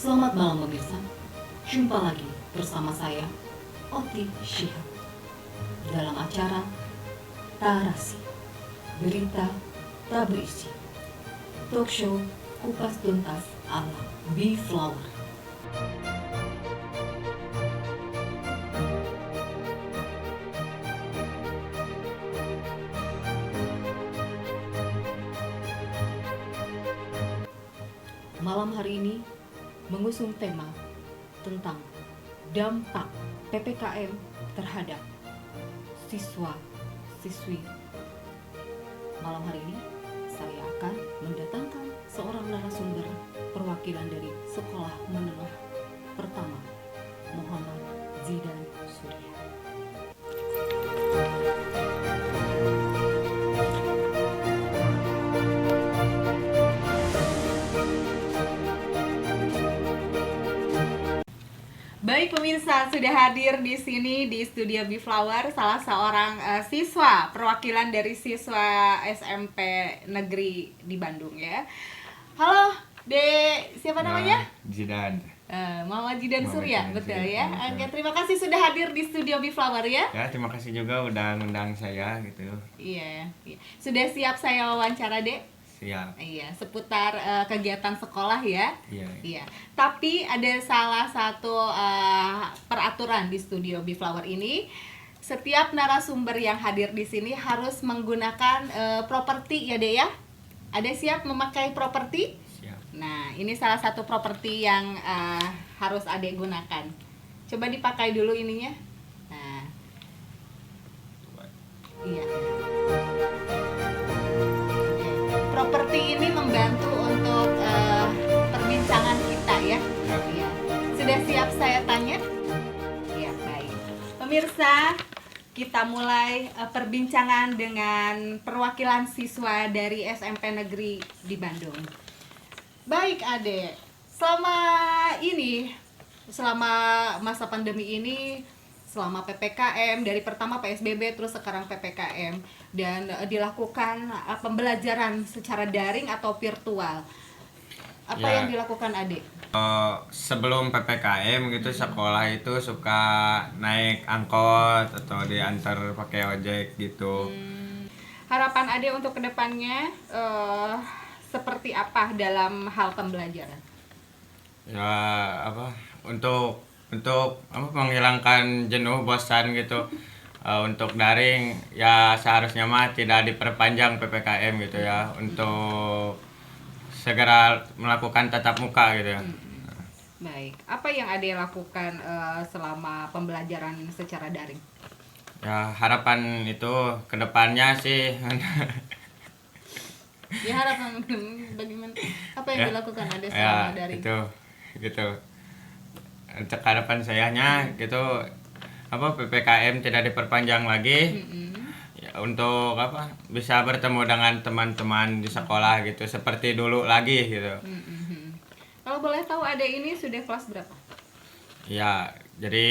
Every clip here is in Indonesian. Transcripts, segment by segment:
Selamat malam pemirsa, jumpa lagi bersama saya, Oti Syihab, dalam acara Tarasi, Berita Tak Berisi, talk show kupas tuntas ala B-Flower. Malam hari ini mengusung tema tentang dampak PPKM terhadap siswa-siswi. Malam hari ini saya akan mendatangkan seorang narasumber perwakilan dari Sekolah Menengah Pertama Muhammad Zidan Surya. Baik pemirsa, sudah hadir di sini di studio B-Flower salah seorang siswa perwakilan dari siswa SMP Negeri di Bandung ya. Halo, Dek, siapa namanya? Zidan. Muhammad Zidan Surya, betul ya. Betul. Oke, terima kasih sudah hadir di studio B-Flower ya. Ya, terima kasih juga udah ngundang saya gitu. Iya. Sudah siap saya wawancara, Dek? Siap. Iya, seputar kegiatan sekolah ya. Iya. Tapi ada salah satu peraturan di studio B-Flower ini. Setiap narasumber yang hadir di sini harus menggunakan properti ya, Dek ya. Ada siap memakai properti? Siap. Nah, ini salah satu properti yang harus Adek gunakan. Coba dipakai dulu ininya. Nah. Iya. Properti ini membantu untuk perbincangan kita ya. Iya. Sudah siap saya tanya? Ya, baik. Pemirsa, kita mulai perbincangan dengan perwakilan siswa dari SMP Negeri di Bandung. Baik, Adek. Selama masa pandemi ini, selama PPKM, dari pertama PSBB terus sekarang PPKM, dan dilakukan pembelajaran secara daring atau virtual. Apa yang dilakukan Adik? Sebelum PPKM gitu sekolah itu suka naik angkot atau diantar pakai ojek gitu. Harapan Adik untuk kedepannya seperti apa dalam hal pembelajaran? Ya untuk menghilangkan jenuh bosan gitu. Untuk daring ya seharusnya mah tidak diperpanjang PPKM gitu ya, untuk segera melakukan tatap muka gitu ya. Baik, apa yang Ade lakukan selama pembelajaran secara daring? Ya harapan itu kedepannya sih Ya harapan bagaimana? Apa yang dilakukan Ade selama daring? Gitu. Untuk harapan sayanya gitu PPKM tidak diperpanjang lagi. Ya, untuk bisa bertemu dengan teman-teman di sekolah gitu seperti dulu lagi gitu. Kalau boleh tahu Ade ini sudah kelas berapa? Ya, jadi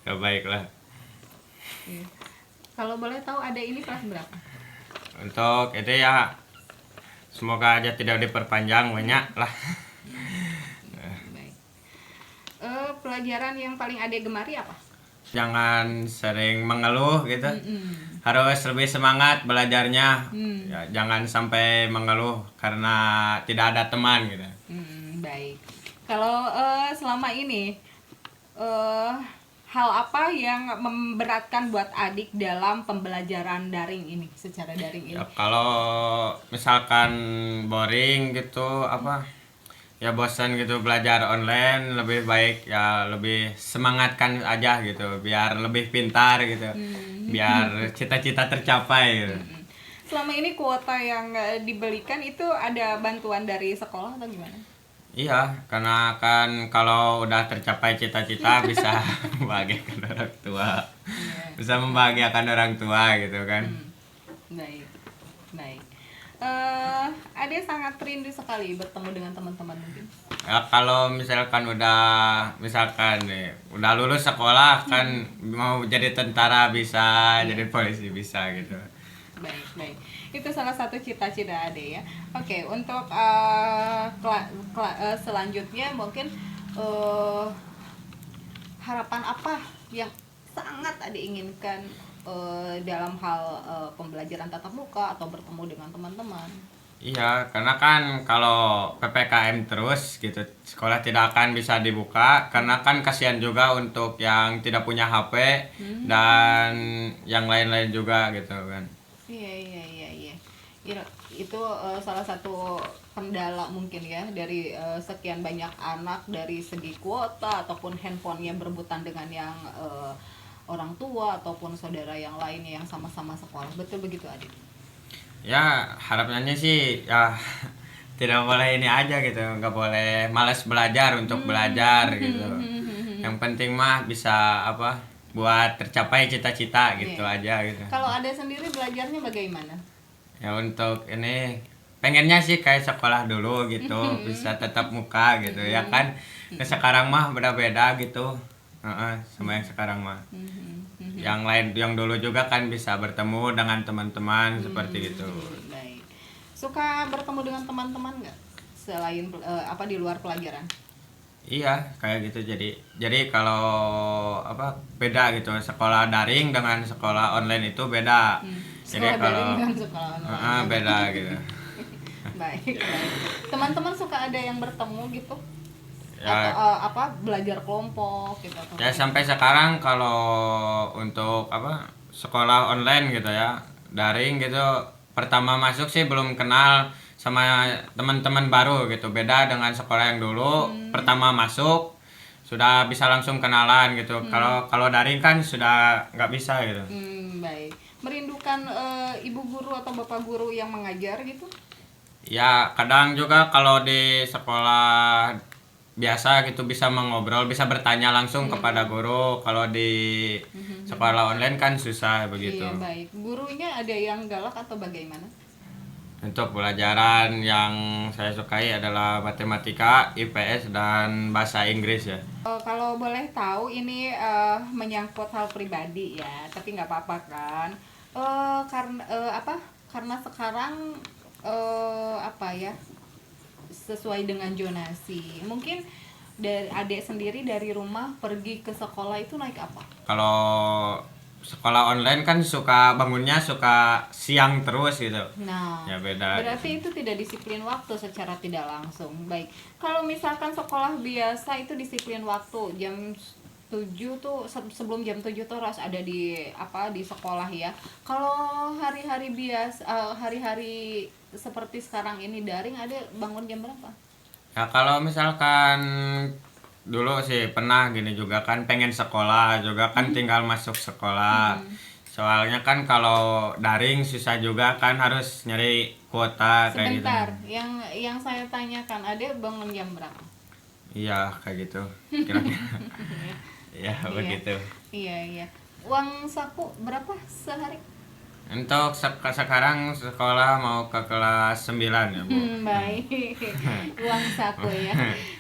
ya baiklah. Ya. Kalau boleh tahu Ade ini kelas berapa? Untuk itu ya semoga aja tidak diperpanjang banyak lah. Pelajaran yang paling Ade gemari apa? Jangan sering mengeluh gitu. Harus lebih semangat belajarnya. Ya, jangan sampai mengeluh karena tidak ada teman gitu. Baik. Kalau selama ini hal apa yang memberatkan buat adik dalam pembelajaran daring ini, secara daring ini? Ya, kalau misalkan boring gitu ya bosan gitu belajar online, lebih baik ya lebih semangatkan aja gitu biar lebih pintar gitu. Biar cita-cita tercapai gitu. Selama ini kuota yang dibelikan itu ada bantuan dari sekolah atau gimana? Iya, karena kan kalau udah tercapai cita-cita bisa membahagiakan orang tua. Bisa membahagiakan orang tua gitu kan. Baik. Ade sangat rindu sekali bertemu dengan teman-teman mungkin. Ya kalau misalkan udah lulus sekolah kan mau jadi tentara bisa, jadi polisi bisa gitu. Baik. Itu salah satu cita-cita Ade ya. Oke, untuk selanjutnya mungkin eh, harapan apa yang sangat Ade inginkan dalam hal pembelajaran tatap muka atau bertemu dengan teman-teman? Iya, karena kan kalau PPKM terus gitu, sekolah tidak akan bisa dibuka karena kan kasihan juga untuk yang tidak punya HP dan yang lain-lain juga gitu kan. Iya iya iya iya. Itu salah satu kendala mungkin ya dari sekian banyak anak dari segi kuota ataupun handphonenya berebutan dengan yang orang tua ataupun saudara yang lainnya yang sama-sama sekolah. Betul begitu Adit? Ya, harapannya sih ya tidak boleh ini aja gitu, nggak boleh malas belajar untuk belajar gitu. Yang penting mah bisa apa buat tercapai cita-cita gitu Iya. aja gitu. Kalau Ade sendiri belajarnya bagaimana? Ya untuk ini pengennya sih kayak sekolah dulu gitu, bisa tetap muka gitu ya kan. Nah, sekarang mah beda-beda gitu. Heeh, sama yang sekarang mah. Yang lain yang dulu juga kan bisa bertemu dengan teman-teman seperti itu. Baik. Suka bertemu dengan teman-teman nggak selain apa di luar pelajaran? Iya, kayak gitu jadi kalau apa beda gitu sekolah daring dengan sekolah online itu beda. Jadi Sekolah daring kalau dengan sekolah online. beda gitu. Baik, baik. Teman-teman suka ada yang bertemu gitu? Ya, Atau apa belajar kelompok gitu atau ya sampai sekarang kalau untuk apa sekolah online gitu ya daring gitu pertama masuk sih belum kenal sama teman-teman baru gitu beda dengan sekolah yang dulu pertama masuk sudah bisa langsung kenalan gitu kalau kalau daring kan sudah nggak bisa gitu. Baik. Merindukan ibu guru atau bapak guru yang mengajar gitu? Ya kadang juga kalau di sekolah biasa gitu bisa mengobrol bisa bertanya langsung kepada guru kalau di sekolah online kan susah begitu. Iya, baik. Gurunya ada yang galak atau bagaimana? Untuk pelajaran yang saya sukai adalah matematika, IPS, dan bahasa Inggris ya. Kalau boleh tahu ini menyangkut hal pribadi ya, tapi nggak apa-apa kan? Karena apa? Karena sekarang apa ya? Sesuai dengan zonasi. Mungkin dari adik sendiri dari rumah pergi ke sekolah itu naik apa? Kalau sekolah online kan suka bangunnya suka siang terus gitu. Nah, Ya beda. berarti itu tidak disiplin waktu secara tidak langsung. Baik. Kalau misalkan sekolah biasa itu disiplin waktu jam 7 tuh sebelum jam 7 tuh harus ada di apa di sekolah ya. Kalau hari-hari biasa hari-hari seperti sekarang ini daring ada bangun jam berapa? Ya kalau misalkan dulu sih pernah gini juga kan pengen sekolah juga kan tinggal masuk sekolah. Soalnya kan kalau daring susah juga kan harus nyari kuota kayak gitu. Sebentar, yang saya tanyakan ada bangun jam berapa? Iya kayak gitu. Kira-kira. Ya begitu. Iya, iya. Uang saku berapa sehari? Untuk sekarang sekolah mau ke kelas 9 ya, Bu. Baik. Uang saku ya.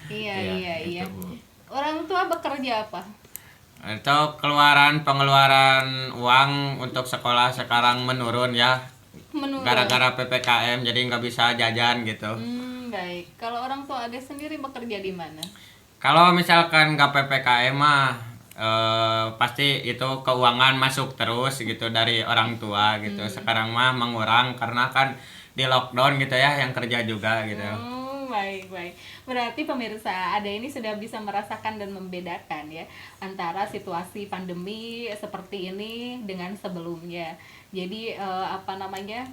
Iya, Iya, iya, iya. itu, Bu. Orang tua bekerja apa? Untuk pengeluaran uang untuk sekolah sekarang menurun ya. Menurut. Gara-gara PPKM jadi nggak bisa jajan gitu. Baik. Kalau orang tua ada sendiri bekerja di mana? Kalau misalkan nggak PPKM mah pasti itu keuangan masuk terus gitu dari orang tua gitu. Sekarang mah mengurang karena kan di lockdown gitu ya yang kerja juga gitu. Baik, baik. Berarti pemirsa, Ada ini sudah bisa merasakan dan membedakan ya antara situasi pandemi seperti ini dengan sebelumnya. Jadi apa namanya?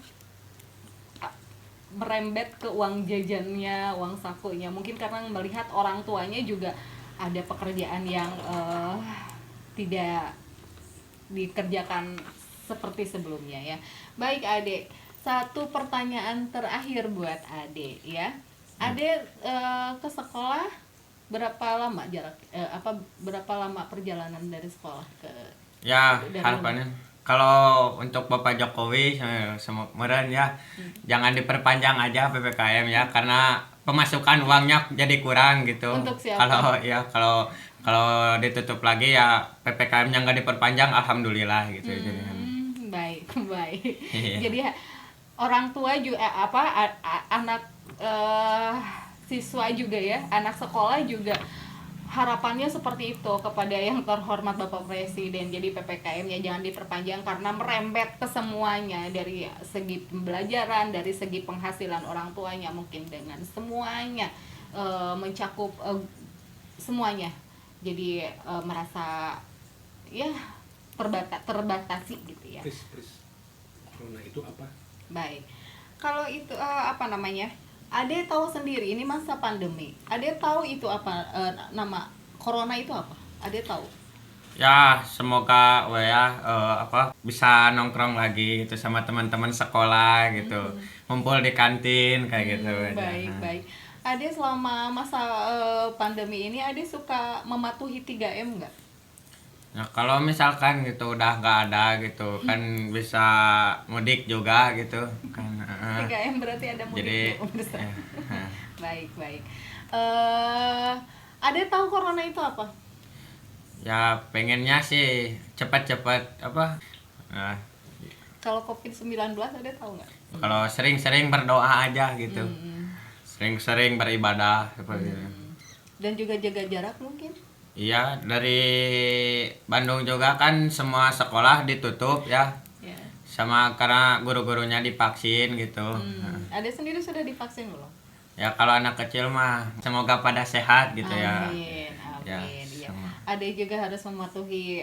Merembet ke uang jajannya, uang sakunya. Mungkin karena melihat orang tuanya juga ada pekerjaan yang tidak dikerjakan seperti sebelumnya ya. Baik Ade, satu pertanyaan terakhir buat Ade ya. Ade ke sekolah berapa lama jarak berapa lama perjalanan dari sekolah ke Ya dari harapannya kalau untuk Bapak Jokowi semoga ya jangan diperpanjang aja PPKM ya karena pemasukan uangnya jadi kurang gitu. Untuk siapa? Kalau ditutup lagi ya PPKM-nya nggak diperpanjang alhamdulillah gitu. Baik, baik. Iya. Jadi orang tua juga anak siswa juga ya, anak sekolah juga harapannya seperti itu kepada yang terhormat Bapak Presiden. Jadi PPKM-nya jangan diperpanjang karena merembet ke semuanya, dari segi pembelajaran, dari segi penghasilan orang tuanya, mungkin dengan semuanya mencakup semuanya. Jadi merasa ya terbatasi gitu ya. Pris. Corona itu apa? Baik. Kalau itu apa namanya? Ade tahu sendiri ini masa pandemi. Ade tahu itu apa nama corona itu apa? Ade tahu. Ya semoga bisa nongkrong lagi gitu sama teman-teman sekolah gitu, ngumpul di kantin kayak gitu aja. Baik, baik. Ade selama masa pandemi ini Ade suka mematuhi 3M nggak? Nah kalau misalkan gitu udah nggak ada gitu kan bisa mudik juga gitu kan. 3M berarti ada mudik Jadi ya, pemirsa. ya, Baik, baik. Ade tahu corona itu apa? ya pengennya sih cepat-cepat nah, Kalau COVID-19 Ade tahu nggak? kalau sering-sering berdoa aja gitu, sering-sering beribadah seperti itu. Dan juga jaga jarak mungkin? Iya, dari Bandung juga kan semua sekolah ditutup ya, Ya. sama karena guru-gurunya divaksin gitu. Ade sendiri sudah divaksin belum? Ya kalau anak kecil mah semoga pada sehat gitu ya. Amin, Ya, amin. Ya. sama. Ade juga harus mematuhi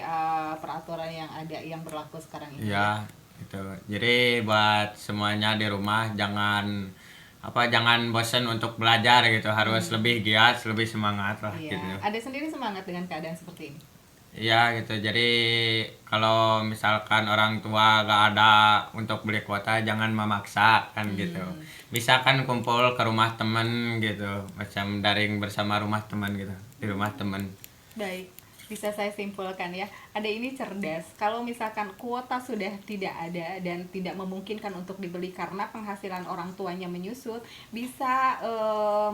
peraturan yang ada yang berlaku sekarang ini. Iya, gitu. Jadi buat semuanya di rumah jangan bosan untuk belajar gitu, harus lebih giat, lebih semangat lah Iya. gitu. Ade sendiri semangat dengan keadaan seperti ini. Iya gitu. Jadi kalau misalkan orang tua gak ada untuk beli kuota jangan memaksa kan gitu. Bisa kan kumpul ke rumah temen gitu, macam daring bersama rumah teman gitu, di rumah temen. Baik, bisa saya simpulkan ya. Ade ini cerdas. Kalau misalkan kuota sudah tidak ada dan tidak memungkinkan untuk dibeli karena penghasilan orang tuanya menyusut, bisa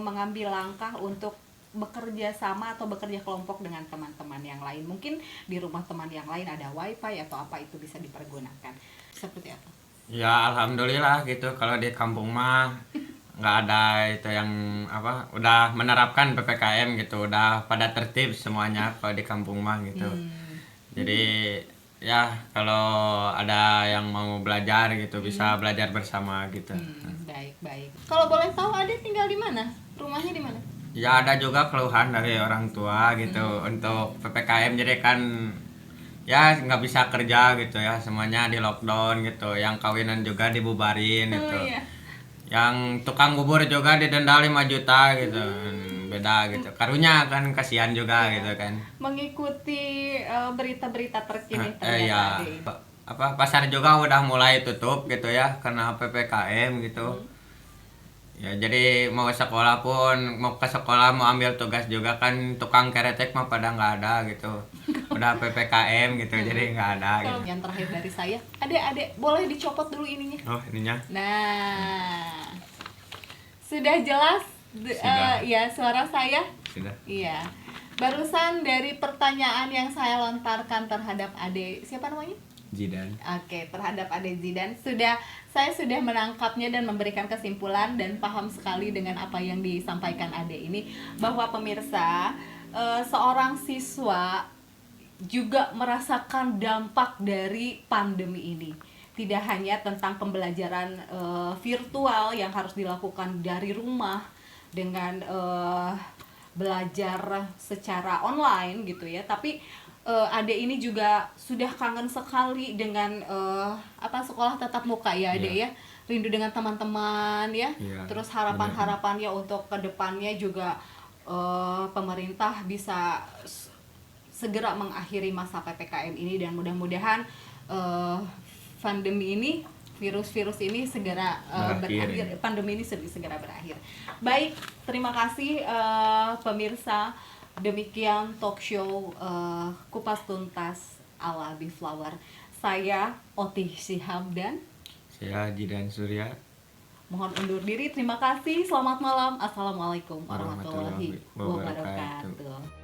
mengambil langkah untuk bekerja sama atau bekerja kelompok dengan teman-teman yang lain. Mungkin di rumah teman yang lain ada wifi atau apa, itu bisa dipergunakan. Seperti apa? Ya alhamdulillah gitu, kalau di kampung mah nggak ada itu yang udah menerapkan PPKM gitu, udah pada tertib semuanya kalau di kampung mah gitu. Jadi ya kalau ada yang mau belajar gitu bisa belajar bersama gitu. Baik, baik. Kalau boleh tahu Ade tinggal di mana? Rumahnya di mana? Ya ada juga keluhan dari orang tua gitu untuk PPKM, jadi kan ya nggak bisa kerja gitu ya, semuanya di lockdown gitu, yang kawinan juga dibubarin gitu, Oh iya. yang tukang bubur juga didenda 5 juta gitu. Beda gitu, karunya kan kasihan juga gitu kan. Mengikuti berita-berita terkini Ya ternyata Ade. pasar juga udah mulai tutup gitu ya karena PPKM gitu. Ya jadi mau ke sekolah mau ambil tugas juga kan tukang keretek mah pada nggak ada gitu, udah PPKM gitu jadi nggak ada Kalau gitu. yang terakhir dari saya, Ade boleh dicopot dulu ininya. Oh ininya Nah, sudah jelas Sudah. ya suara saya? sudah. Iya. Barusan dari pertanyaan yang saya lontarkan terhadap Ade, siapa namanya? Jidan. Oke, terhadap Ade Zidan saya sudah menangkapnya dan memberikan kesimpulan dan paham sekali dengan apa yang disampaikan Ade ini, bahwa pemirsa, seorang siswa juga merasakan dampak dari pandemi ini. Tidak hanya tentang pembelajaran virtual yang harus dilakukan dari rumah dengan belajar secara online gitu ya, tapi Ade ini juga sudah kangen sekali dengan sekolah tatap muka ya Ade Iya. ya, rindu dengan teman-teman ya. Iya, Terus harapannya untuk kedepannya juga pemerintah bisa segera mengakhiri masa PPKM ini, dan mudah-mudahan pandemi ini, virus-virus ini segera berakhir, pandemi ini segera berakhir. Baik, terima kasih pemirsa. Demikian talk show Kupas Tuntas ala Biflower. Saya Otih Sihab dan Saya Jidan Surya. mohon undur diri. Terima kasih. Selamat malam. Assalamualaikum warahmatullahi Warahmatullahi wabarakatuh. wabarakatuh.